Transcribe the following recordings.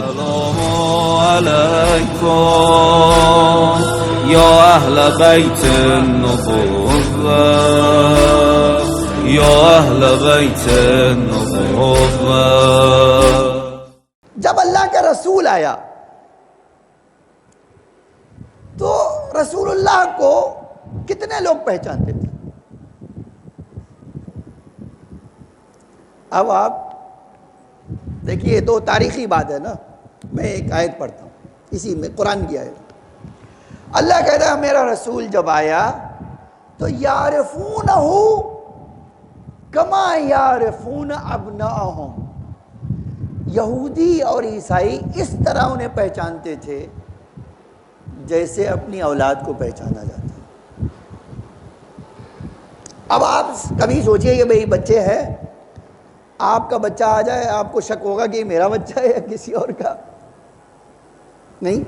السلام علیکم یا اہل بیت النبوة یا اہل بیت النبوة. جب اللہ کا رسول آیا تو رسول اللہ کو کتنے لوگ پہچانتے تھے؟ اب آپ دیکھیے، یہ تو تاریخی بات ہے نا. میں ایک آیت پڑھتا ہوں اسی میں، قرآن کی آیت. اللہ کہتا ہے میرا رسول جب آیا تو یعرفونہ کما یعرفون ابناءہم، یہودی اور عیسائی اس طرح انہیں پہچانتے تھے جیسے اپنی اولاد کو پہچانا جاتا ہے. اب آپ کبھی سوچئے کہ بھئی بچے ہیں، آپ کا بچہ آ جائے، آپ کو شک ہوگا کہ میرا بچہ ہے یا کسی اور کا؟ نہیں.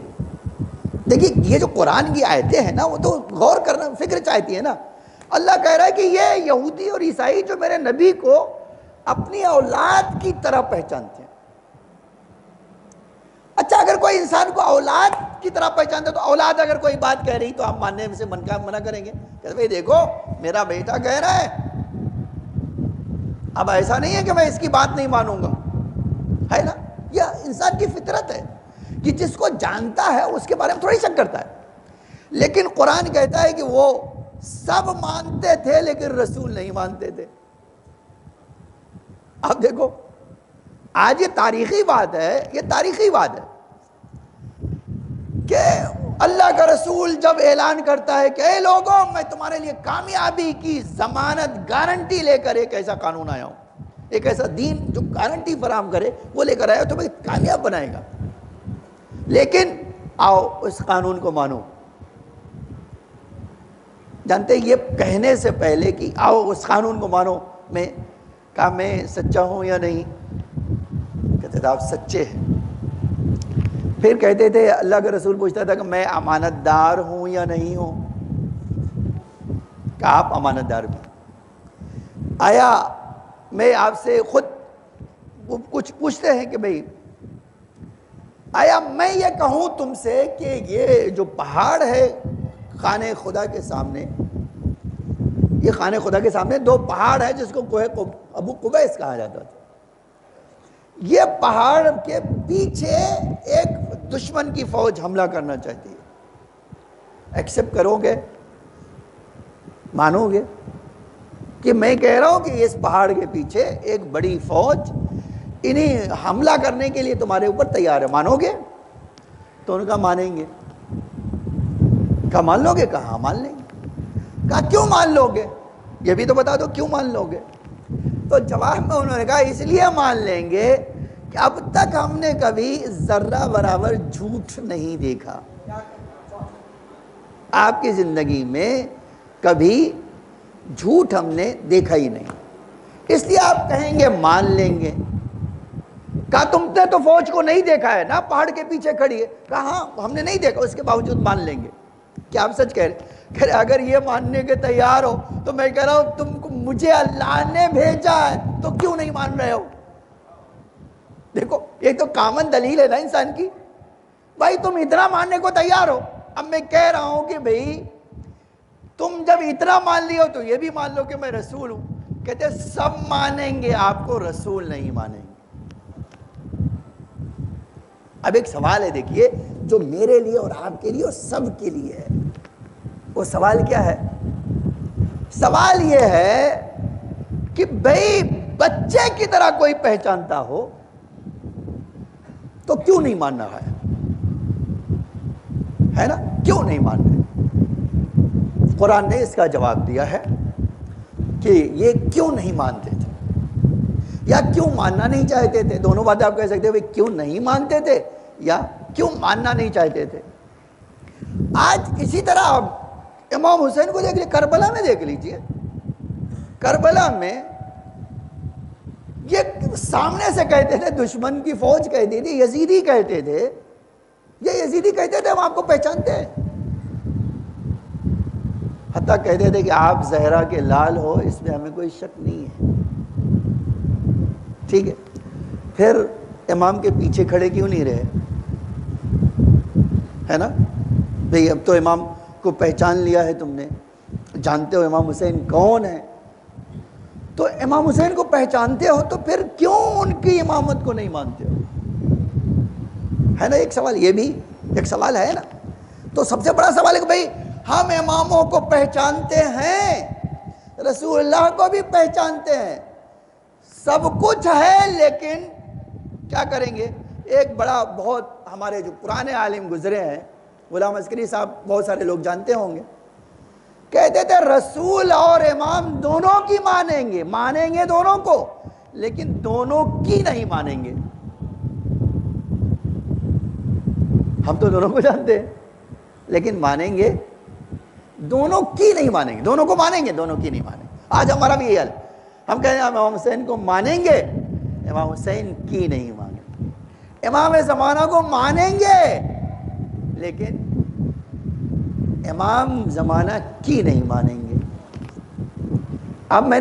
دیکھیے یہ جو قرآن کی آیتیں ہیں نا، وہ تو غور کرنا، فکر چاہتی ہے نا. اللہ کہہ رہا ہے کہ یہ یہودی اور عیسائی جو میرے نبی کو اپنی اولاد کی طرح پہچانتے ہیں. اچھا، اگر کوئی انسان کو اولاد کی طرح پہچانتے تو اولاد اگر کوئی بات کہہ رہی تو آپ ماننے سے منع کریں گے کہ بھئی دیکھو میرا بیٹا کہہ رہا ہے. اب ایسا نہیں ہے کہ میں اس کی بات نہیں مانوں گا، ہے نا. یہ انسان کی فطرت ہے کہ جس کو جانتا ہے اس کے بارے میں تھوڑی شک کرتا ہے. لیکن قرآن کہتا ہے کہ وہ سب مانتے تھے لیکن رسول نہیں مانتے تھے. اب دیکھو آج یہ تاریخی بات ہے، یہ تاریخی بات ہے کہ اللہ کا رسول جب اعلان کرتا ہے کہ اے لوگوں، میں تمہارے لیے کامیابی کی ضمانت، گارنٹی لے کر ایک ایسا قانون آیا ہوں، ایک ایسا دین جو گارنٹی فراہم کرے، وہ لے کر آیا تو میں کامیاب بنائے گا. لیکن آؤ اس قانون کو مانو. جانتے یہ کہنے سے پہلے کہ آؤ اس قانون کو مانو، میں کہا میں سچا ہوں یا نہیں؟ کہتے تھے آپ سچے ہیں. پھر کہتے تھے، اللہ کا رسول پوچھتا تھا کہ میں امانت دار ہوں یا نہیں ہوں؟ کہ آپ امانت دار بھی. آیا میں آپ سے خود کچھ پوچھتے ہیں کہ بھئی آیا میں یہ کہوں تم سے کہ یہ جو پہاڑ ہے خانہ خدا کے سامنے، یہ خانہ خدا کے سامنے دو پہاڑ ہے جس کو کوہ ابو قبیس کہا جاتا تھا. یہ پہاڑ کے پیچھے ایک دشمن کی فوج حملہ کرنا چاہتی ہے. ایکسپٹ کرو گے، مانو گے کہ میں کہہ رہا ہوں کہ اس پہاڑ کے پیچھے ایک بڑی فوج انہیں حملہ کرنے کے لیے تمہارے اوپر تیار ہے، مانو گے؟ تو ان کا مانیں گے. کہا مان لو گے؟ کہا مان لیں گے. کہا کیوں مان لو گے؟ یہ بھی تو بتا دو کیوں مان لو گے؟ تو جواب میں انہوں نے کہا اس لیے مان لیں گے کہ اب تک ہم نے کبھی ذرہ برابر جھوٹ نہیں دیکھا. آپ کی زندگی میں کبھی جھوٹ ہم نے دیکھا ہی نہیں، اس لیے آپ کہیں گے مان لیں گے. کہا تم نے تو فوج کو نہیں دیکھا ہے نا، پہاڑ کے پیچھے کھڑی ہے. کہا ہاں ہم نے نہیں دیکھا، اس کے باوجود مان لیں گے. کیا آپ سچ کہہ رہے؟ اگر یہ ماننے کے تیار ہو تو میں کہہ رہا ہوں تم کو مجھے اللہ نے بھیجا ہے تو کیوں نہیں مان رہے ہو؟ دیکھو یہ تو کامن دلیل ہے نا انسان کی. بھائی تم اتنا ماننے کو تیار ہو، اب میں کہہ رہا ہوں کہ بھئی تم جب اتنا مان لیو تو یہ بھی مان لو کہ میں رسول ہوں. کہتے سب مانیں گے، آپ کو رسول نہیں مانیں گے. اب ایک سوال ہے دیکھیے جو میرے لیے اور آپ کے لیے اور سب کے لیے ہے. وہ سوال کیا ہے؟ سوال یہ ہے کہ بھئی بچے کی طرح کوئی پہچانتا ہو تو کیوں نہیں مان رہا ہے نا؟ کیوں نہیں مان رہے؟ قرآن نے اس کا جواب دیا ہے کہ یہ کیوں نہیں مانتے تھے یا کیوں ماننا نہیں چاہتے تھے. دونوں باتیں آپ کہہ سکتے ہیں، کیوں نہیں مانتے تھے یا کیوں ماننا نہیں چاہتے تھے. آج اسی طرح امام حسین کو دیکھ لیجیے، کربلا میں دیکھ لیجیے. کربلا میں یہ سامنے سے کہتے تھے، دشمن کی فوج کہتی تھی، یزیدی کہتے تھے، یہ یزیدی کہتے تھے ہم آپ کو پہچانتے ہیں. حتیٰ کہتے تھے کہ آپ زہرا کے لال ہو، اس میں ہمیں کوئی شک نہیں ہے. ٹھیک ہے. پھر امام کے پیچھے کھڑے کیوں نہیں رہے؟ ہے نا بھئی، اب تو امام کو پہچان لیا ہے تم نے، جانتے ہو امام حسین کون ہے، تو امام حسین کو پہچانتے ہو تو پھر کیوں ان کی امامت کو نہیں مانتے ہو؟ ہے نا ایک سوال، یہ بھی ایک سوال ہے نا۔ تو سب سے بڑا سوال ہے کہ بھئی ہم اماموں کو پہچانتے ہیں، رسول اللہ کو بھی پہچانتے ہیں، سب کچھ ہے، لیکن کیا کریں گے؟ ایک بڑا بہت ہمارے جو پرانے عالم گزرے ہیں، غلام عسکری صاحب، بہت سارے لوگ جانتے ہوں گے، کہتے تھے رسول اور امام دونوں کی مانیں گے دونوں کو، لیکن دونوں کی نہیں مانیں گے۔ ہم تو دونوں کو جانتے ہیں، لیکن مانیں گے دونوں کی نہیں مانیں گے، دونوں کو مانیں گے، دونوں کی نہیں مانیں گے۔ آج ہمارا بھی یہ حال، ہم کہیں امام حسین کو مانیں گے، امام حسین کی نہیں مانیں گے، امام زمانہ کو مانیں گے، لیکن امام زمانہ کی نہیں مانیں گے۔ اب میں